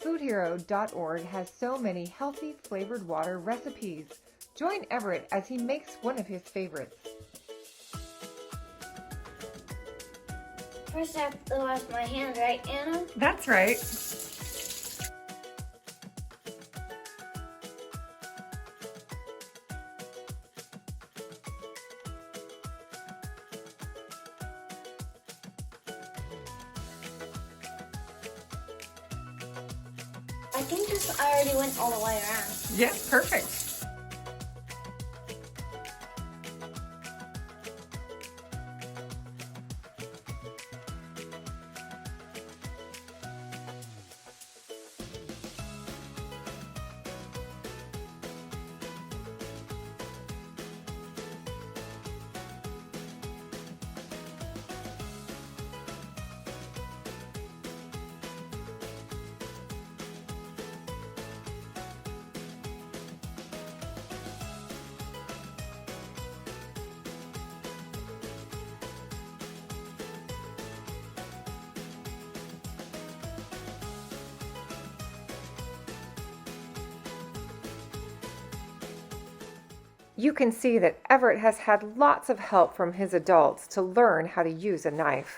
foodhero.org has so many healthy flavored water recipes. Join Everett as he makes one of his favorites. First I have to wash my hands, right, Anna? That's right. I think this already went all the way around. Yes, perfect. You can see that Everett has had lots of help from his adults to learn how to use a knife.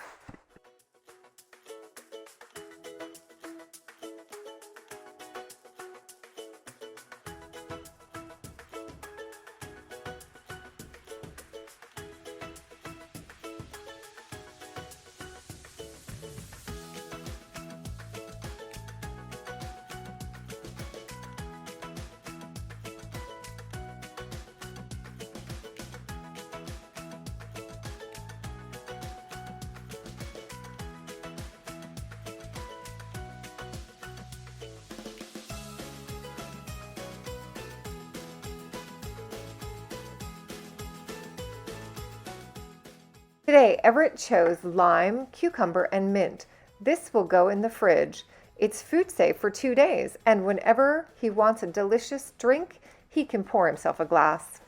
Today, Everett chose lime, cucumber, and mint. This will go in the fridge. It's food safe for 2 days, and whenever he wants a delicious drink, he can pour himself a glass.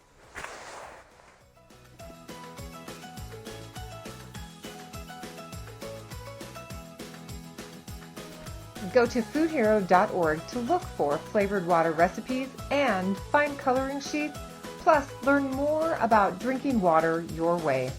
Go to foodhero.org to look for flavored water recipes and find coloring sheets, plus learn more about drinking water your way.